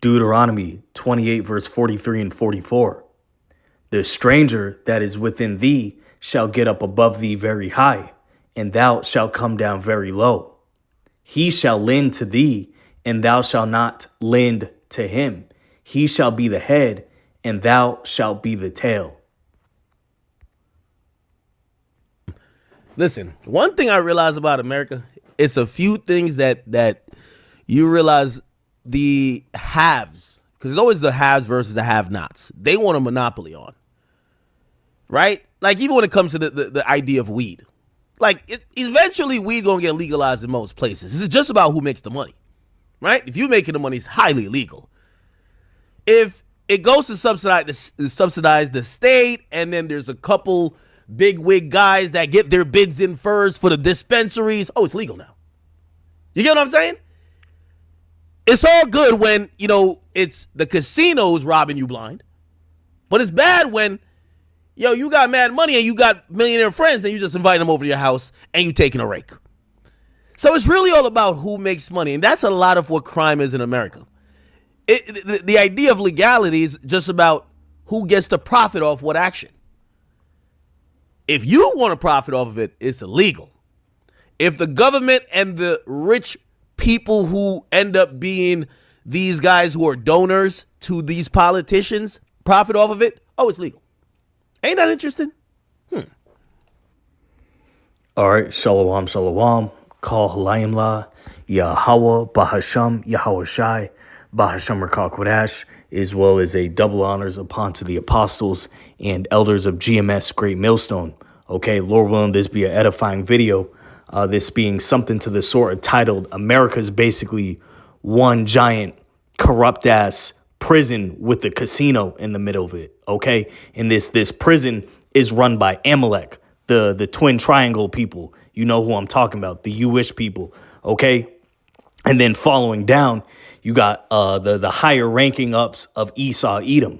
Deuteronomy 28, verse 43 and 44. The stranger that is within thee shall get up above thee very high, and thou shalt come down very low. He shall lend to thee, and thou shalt not lend to him. He shall be the head, and thou shalt be the tail. Listen, one thing I realize about America, it's a few things that you realize the haves, because it's always the haves versus the have-nots. They want a monopoly on, right? Like even when it comes to the idea of weed, like eventually weed gonna get legalized in most places. This is just about who makes the money, right? If you're making the money, it's highly illegal. If it goes to subsidize the state, and then there's a couple big wig guys that get their bids in first for the dispensaries. Oh, it's legal now. You get what I'm saying? It's all good when, it's the casinos robbing you blind. But it's bad when, you got mad money and you got millionaire friends and you just invite them over to your house and you taking a rake. So it's really all about who makes money. And that's a lot of what crime is in America. The idea of legality is just about who gets to profit off what action. If you want to profit off of it, it's illegal. If the government and the rich people who end up being these guys who are donors to these politicians profit off of it, oh, it's legal. Ain't that interesting? All right, shalom, shalom. Call Halayim La, Yahweh, Bahasham, Yahweh Shai, Bahasham Rakal Kodash, as well as a double honors upon to the apostles and elders of GMS Great Millstone. Okay, Lord willing, this be an edifying video. This being something to the sort of titled, America's basically one giant corrupt-ass prison with the casino in the middle of it, okay? And this prison is run by Amalek, the twin triangle people. You know who I'm talking about, the Jewish people, okay? And then following down, you got the higher ranking ups of Esau, Edom,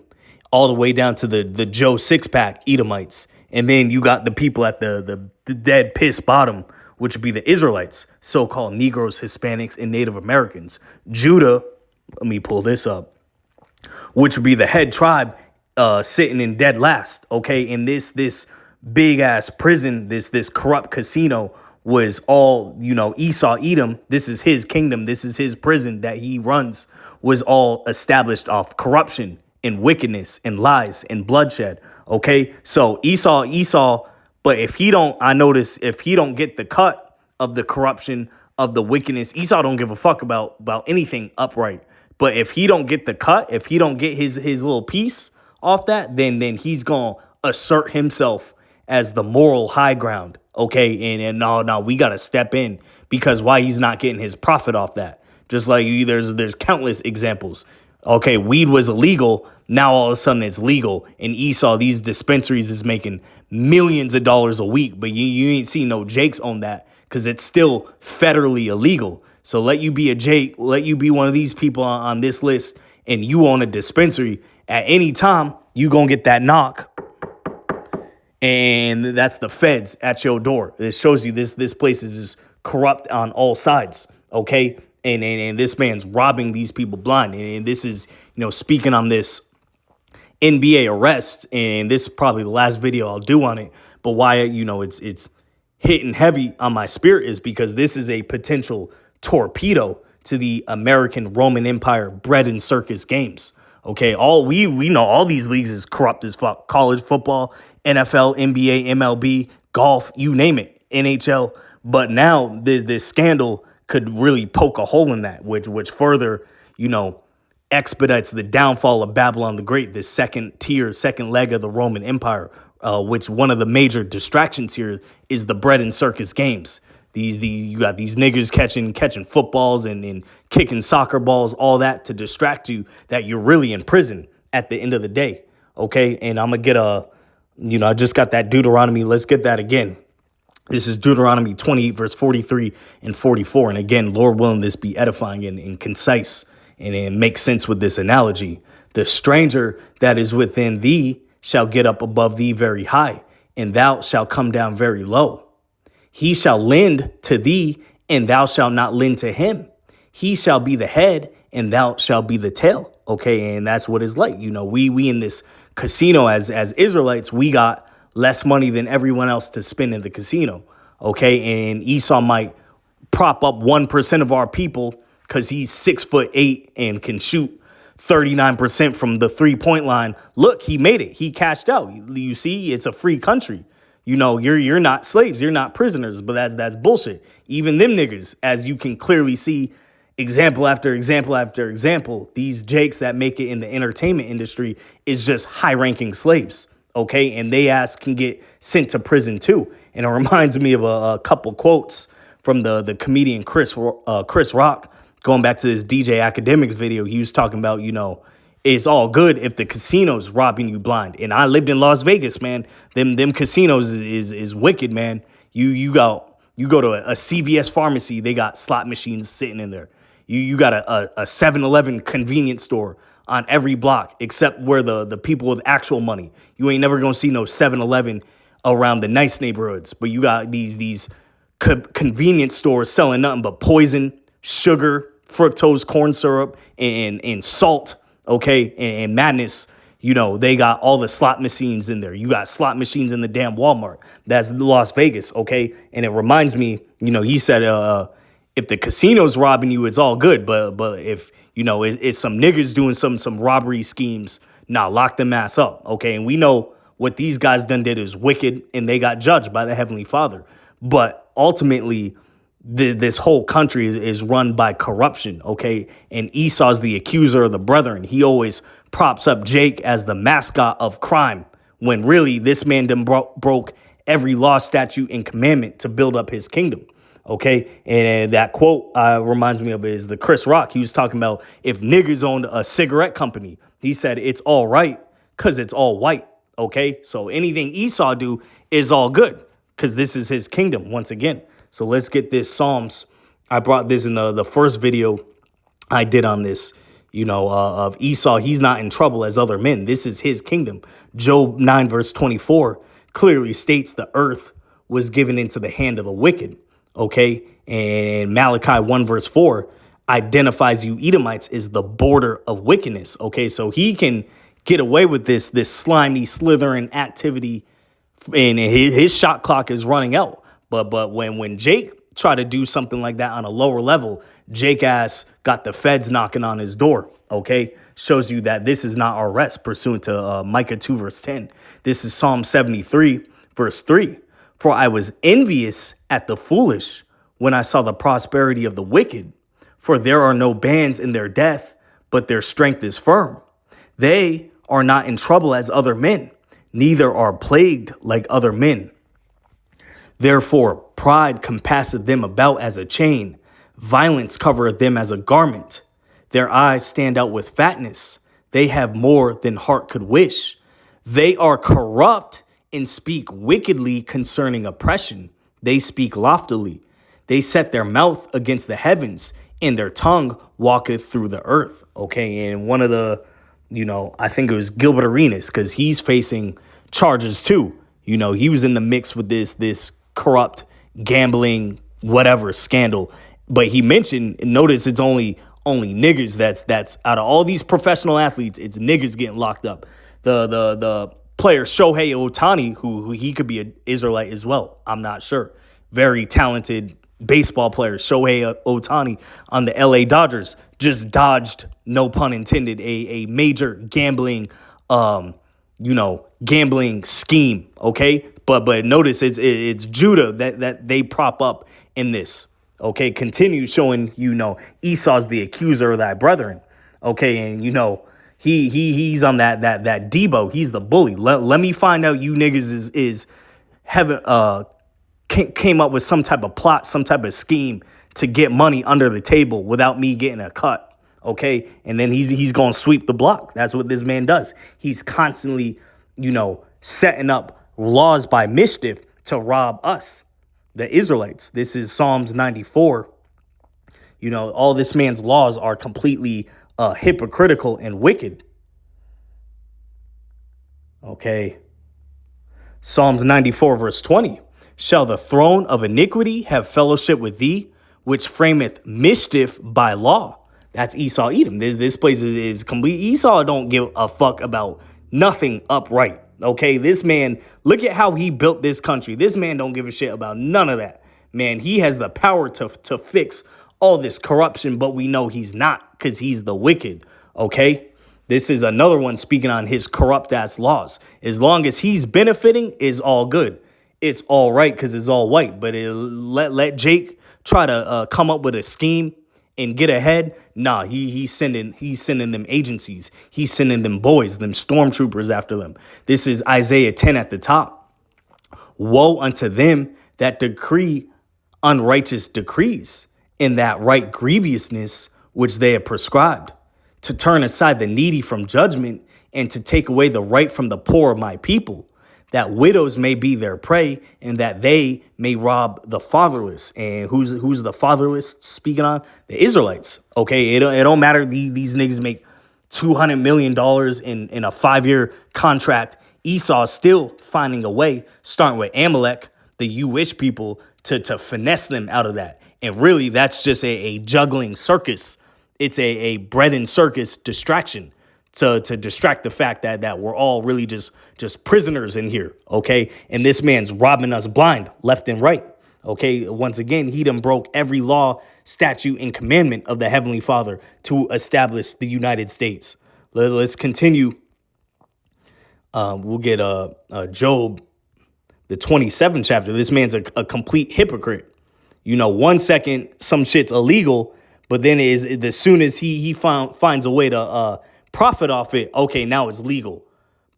all the way down to the Joe Six-Pack Edomites. And then you got the people at the dead piss bottom, which would be the Israelites, so-called Negroes, Hispanics, and Native Americans. Judah, let me pull this up, which would be the head tribe sitting in dead last, okay? And this big-ass prison, this corrupt casino was all, Esau, Edom, this is his kingdom, this is his prison that he runs, was all established off corruption and wickedness and lies and bloodshed, okay? So Esau, but if he don't get the cut of the corruption, of the wickedness, Esau don't give a fuck about anything upright. But if he don't get the cut, if he don't get his little piece off that, then he's going to assert himself as the moral high ground, okay? And no, we got to step in, because why he's not getting his profit off that? Just like there's countless examples. Okay, weed was illegal. Now all of a sudden it's legal. And Esau, these dispensaries is making millions of dollars a week. But you ain't seen no Jakes on that, because it's still federally illegal. So let you be a Jake, let you be one of these people on this list, and you own a dispensary. At any time, you going to get that knock. And that's the feds at your door. It shows you this place is just corrupt on all sides, okay? And this man's robbing these people blind. And this is, speaking on this NBA arrest, and this is probably the last video I'll do on it. But why, it's hitting heavy on my spirit is because this is a potential torpedo to the American Roman Empire bread and circus games. Okay, we know all these leagues is corrupt as fuck. College football, NFL, NBA, MLB, golf, you name it, NHL. But now this scandal could really poke a hole in that, which further, expedites the downfall of Babylon the Great, this second leg of the Roman Empire, which one of the major distractions here is the bread and circus games. You got these niggers catching footballs and kicking soccer balls, all that to distract you that you're really in prison at the end of the day. Okay, and I'm gonna get I just got that Deuteronomy. Let's get that again. This is Deuteronomy 28, verse 43 and 44. And again, Lord willing, this be edifying and concise and make sense with this analogy. The stranger that is within thee shall get up above thee very high, and thou shalt come down very low. He shall lend to thee, and thou shalt not lend to him. He shall be the head, and thou shalt be the tail. Okay, and that's what it's like. You know, we in this casino as Israelites, we got less money than everyone else to spend in the casino. Okay, and Esau might prop up 1% of our people because he's 6'8" and can shoot 39% from the 3-point line. Look, he made it. He cashed out. You see, it's a free country. You know, you're not slaves. You're not prisoners. But that's bullshit. Even them niggas, as you can clearly see, example after example after example, these jakes that make it in the entertainment industry is just high-ranking slaves. Okay, and they ass can get sent to prison too. And it reminds me of a couple quotes from the comedian Chris Rock. Going back to this DJ Academics video, he was talking about, you know, it's all good if the casino's robbing you blind. And I lived in Las Vegas, man. Them casinos is wicked, man. You go to a CVS pharmacy, they got slot machines sitting in there. You got a 7-Eleven convenience store on every block, except where the people with actual money. You ain't never gonna see no 7-Eleven around the nice neighborhoods. But you got these convenience stores selling nothing but poison, sugar, fructose corn syrup, and salt, okay, and madness. You know, they got all the slot machines in there. You got slot machines in the damn Walmart. That's Las Vegas, okay? And it reminds me, you know, he said, if the casino's robbing you, it's all good. But if, you know, it's some niggas doing some robbery schemes, nah, lock them ass up, okay? And we know what these guys done did is wicked, and they got judged by the Heavenly Father. But ultimately, this whole country is run by corruption, okay? And Esau's the accuser of the brethren. He always props up Jake as the mascot of crime, when really this man done broke every law, statute, and commandment to build up his kingdom, okay? And that quote reminds me of is the Chris Rock. He was talking about if niggers owned a cigarette company, he said it's all right because it's all white, okay? So anything Esau do is all good because this is his kingdom once again. So let's get this Psalms. I brought this in the first video I did on this, you know, of Esau. He's not in trouble as other men. This is his kingdom. Job 9 verse 24 clearly states the earth was given into the hand of the wicked, okay? And Malachi 1 verse 4 identifies you Edomites as the border of wickedness, okay? So he can get away with this slimy, slithering activity, and his shot clock is running out. But when Jake tried to do something like that on a lower level, Jake ass got the feds knocking on his door, okay? Shows you that this is not our rest, pursuant to Micah 2 verse 10. This is Psalm 73 verse 3. For I was envious at the foolish when I saw the prosperity of the wicked. For there are no bands in their death, but their strength is firm. They are not in trouble as other men, neither are plagued like other men. Therefore, pride compasseth them about as a chain. Violence covereth them as a garment. Their eyes stand out with fatness. They have more than heart could wish. They are corrupt and speak wickedly concerning oppression. They speak loftily. They set their mouth against the heavens, and their tongue walketh through the earth. Okay, and one of the, you know, I think it was Gilbert Arenas, because he's facing charges too. You know, he was in the mix with this corrupt gambling whatever scandal, but he mentioned, notice it's only niggers that's out of all these professional athletes, it's niggers getting locked up. The player Shohei Ohtani, who he could be an Israelite as well, I'm not sure, very talented baseball player Shohei Ohtani on the LA Dodgers just dodged, no pun intended, a major gambling gambling scheme, okay? But notice it's Judah that they prop up in this, okay? Continue showing, you know, Esau's the accuser of thy brethren, okay? And, you know, he's on that Debo. He's the bully. Let me find out you niggas is came up with some type of plot, some type of scheme to get money under the table without me getting a cut, okay? And then he's going to sweep the block. That's what this man does. He's constantly, you know, setting up laws by mischief to rob us, the Israelites. This is Psalms 94. You know, all this man's laws are completely hypocritical and wicked. Okay. Psalms 94 verse 20. Shall the throne of iniquity have fellowship with thee, which frameth mischief by law? That's Esau Edom. This place is complete. Esau don't give a fuck about nothing upright. Okay, this man, look at how he built this country. This man don't give a shit about none of that. Man, he has the power to fix all this corruption, but we know he's not because he's the wicked. Okay, this is another one speaking on his corrupt ass laws. As long as he's benefiting, is all good. It's all right because it's all white. But let Jake try to come up with a scheme and get ahead. Nah, he's sending them agencies. He's sending them boys, them stormtroopers after them. This is Isaiah 10 at the top. Woe unto them that decree unrighteous decrees in that right grievousness which they have prescribed, to turn aside the needy from judgment and to take away the right from the poor of my people, that widows may be their prey and that they may rob the fatherless. And who's the fatherless speaking on? The Israelites. Okay, it don't matter. These niggas make $200 million in a 5-year contract. Esau still finding a way, starting with Amalek, the Jewish people, to finesse them out of that. And really, that's just a juggling circus. It's a bread and circus distraction to distract the fact that we're all really just prisoners in here, okay? And this man's robbing us blind, left and right, okay? Once again, he done broke every law, statute, and commandment of the Heavenly Father to establish the United States. Let's continue. We'll get Job, the 27th chapter. This man's a complete hypocrite. You know, 1 second, some shit's illegal, but then as soon as he finds a way to profit off it, okay, now it's legal.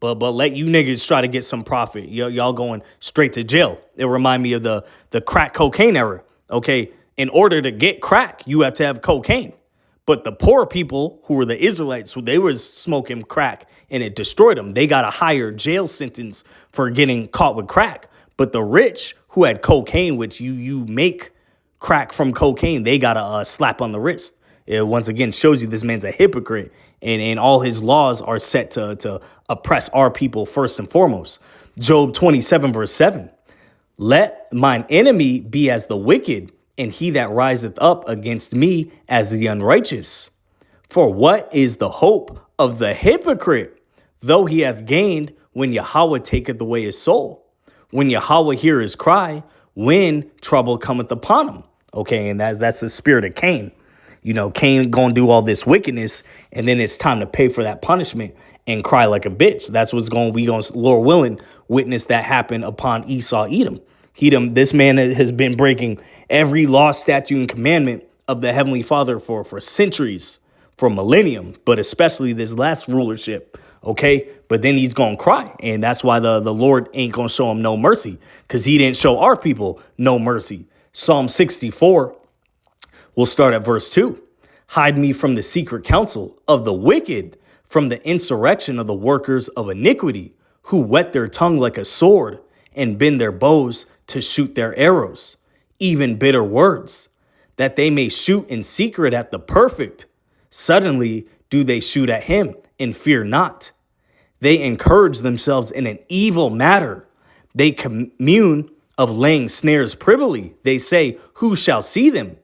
But let you niggas try to get some profit. Y'all going straight to jail. It remind me of the crack cocaine era. Okay, in order to get crack, you have to have cocaine. But the poor people who were the Israelites, they was smoking crack and it destroyed them. They got a higher jail sentence for getting caught with crack. But the rich who had cocaine, which you make crack from cocaine, they got a slap on the wrist. It once again shows you this man's a hypocrite, and all his laws are set to oppress our people first and foremost. Job 27 verse 7. Let mine enemy be as the wicked, and he that riseth up against me as the unrighteous. For what is the hope of the hypocrite, though he hath gained, when Yahweh taketh away his soul? When Yahweh hear his cry, when trouble cometh upon him. Okay, and that's the spirit of Cain. You know, Cain gonna do all this wickedness, and then it's time to pay for that punishment and cry like a bitch. That's what's we gonna, Lord willing, witness that happen upon Esau Edom. This man has been breaking every law, statute, and commandment of the Heavenly Father for centuries, for millennium, but especially this last rulership. Okay, but then he's gonna cry, and that's why the Lord ain't gonna show him no mercy, because he didn't show our people no mercy. Psalm 64, we'll start at verse 2. Hide me from the secret counsel of the wicked, from the insurrection of the workers of iniquity, who whet their tongue like a sword and bend their bows to shoot their arrows, even bitter words, that they may shoot in secret at the perfect. Suddenly do they shoot at him and fear not. They encourage themselves in an evil matter. They commune of laying snares privily. They say, who shall see them?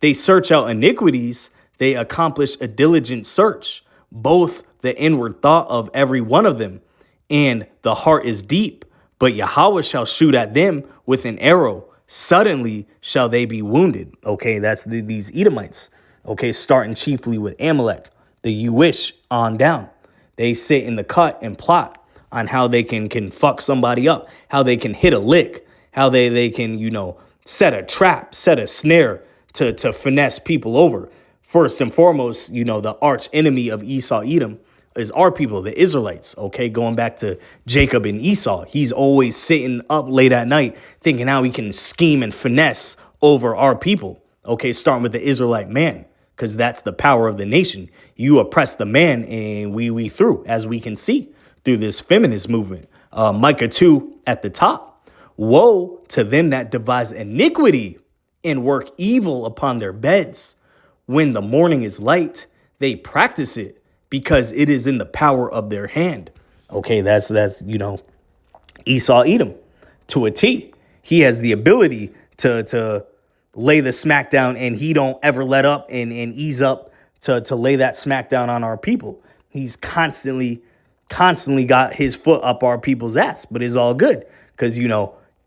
They search out iniquities. They accomplish a diligent search, both the inward thought of every one of them, and the heart is deep. But Yahweh shall shoot at them with an arrow. Suddenly shall they be wounded. Okay, that's these Edomites. Okay, starting chiefly with Amalek, the Jewish on down. They sit in the cut and plot on how they can fuck somebody up, how they can hit a lick, how they can, set a trap, set a snare to finesse people over. First and foremost, the arch enemy of Esau Edom is our people, the Israelites, okay? Going back to Jacob and Esau, he's always sitting up late at night thinking how he can scheme and finesse over our people, okay? Starting with the Israelite man, because that's the power of the nation. You oppress the man and we through, as we can see through this feminist movement. Micah 2 at the top. Woe to them that devise iniquity and work evil upon their beds. When the morning is light, they practice it, because it is in the power of their hand. Okay, that's Esau Edom to a T. He has the ability to lay the smack down, and he don't ever let up and ease up to lay that smackdown on our people. He's constantly got his foot up our people's ass, but it's all good because,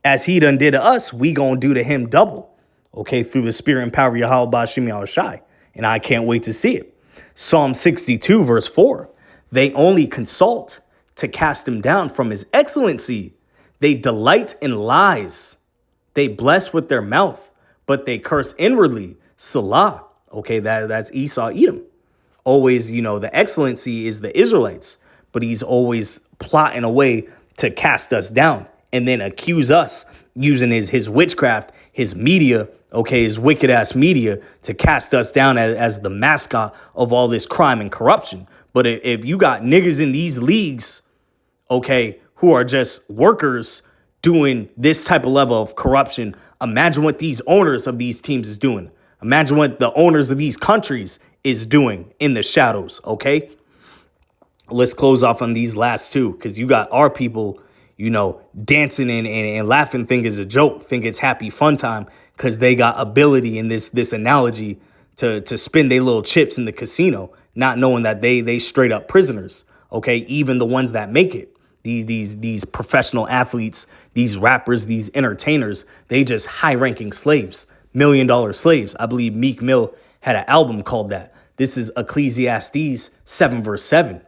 as he done did to us, we gonna do to him double, okay, through the spirit and power of Yahweh Bashim Yahushai. And I can't wait to see it. Psalm 62, verse 4, they only consult to cast him down from his excellency. They delight in lies. They bless with their mouth, but they curse inwardly. Salah. Okay, that's Esau, Edom. Always, the excellency is the Israelites, but he's always plotting a way to cast us down and then accuse us using his witchcraft, his media, okay, his wicked ass media to cast us down as the mascot of all this crime and corruption. But if you got niggas in these leagues, okay, who are just workers doing this type of level of corruption, imagine what these owners of these teams is doing. Imagine what the owners of these countries is doing in the shadows, okay? Let's close off on these last two because you got our people, dancing and laughing, think it's a joke, think it's happy fun time because they got ability in this analogy to spin their little chips in the casino, not knowing that they straight up prisoners, okay? Even the ones that make it. These professional athletes, these rappers, these entertainers, they just high-ranking slaves, $1 million slaves. I believe Meek Mill had an album called that. This is Ecclesiastes 7 verse 7.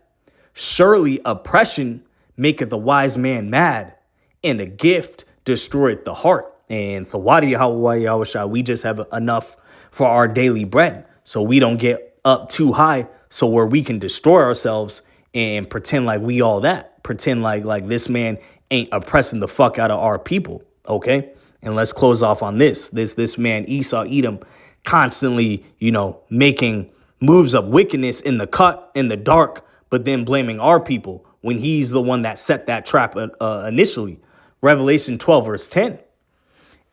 Surely oppression maketh a wise man mad, and a gift destroyeth the heart. And Thawadi Yahushua, we just have enough for our daily bread. So we don't get up too high so where we can destroy ourselves and pretend like we all that. Pretend like this man ain't oppressing the fuck out of our people, okay? And let's close off on this man Esau Edom constantly, making moves of wickedness in the cut, in the dark, but then blaming our people when he's the one that set that trap initially. Revelation 12 verse 10.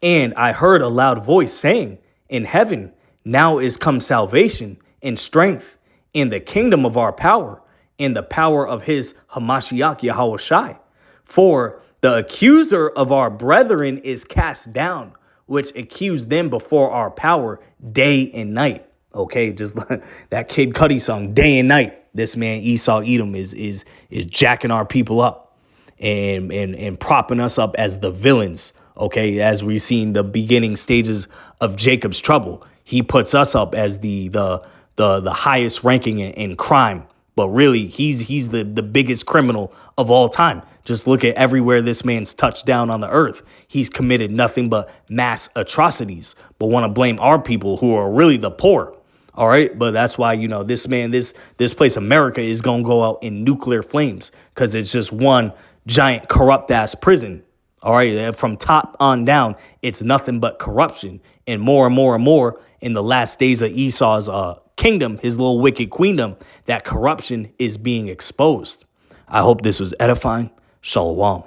And I heard a loud voice saying in heaven, now is come salvation and strength in the kingdom of our power and the power of his Hamashiach Yahushai. For the accuser of our brethren is cast down, which accused them before our power day and night. Okay, just like that Kid Cudi song, day and night. This man Esau Edom is jacking our people up and propping us up as the villains. Okay, as we've seen the beginning stages of Jacob's trouble, he puts us up as the highest ranking in crime. But really, he's the biggest criminal of all time. Just look at everywhere this man's touched down on the earth. He's committed nothing but mass atrocities, but want to blame our people who are really the poor. All right. But that's why, this man, this place, America, is going to go out in nuclear flames because it's just one giant corrupt ass prison. All right. From top on down, it's nothing but corruption and more and more and more in the last days of Esau's kingdom, his little wicked queendom, that corruption is being exposed. I hope this was edifying. Shalom.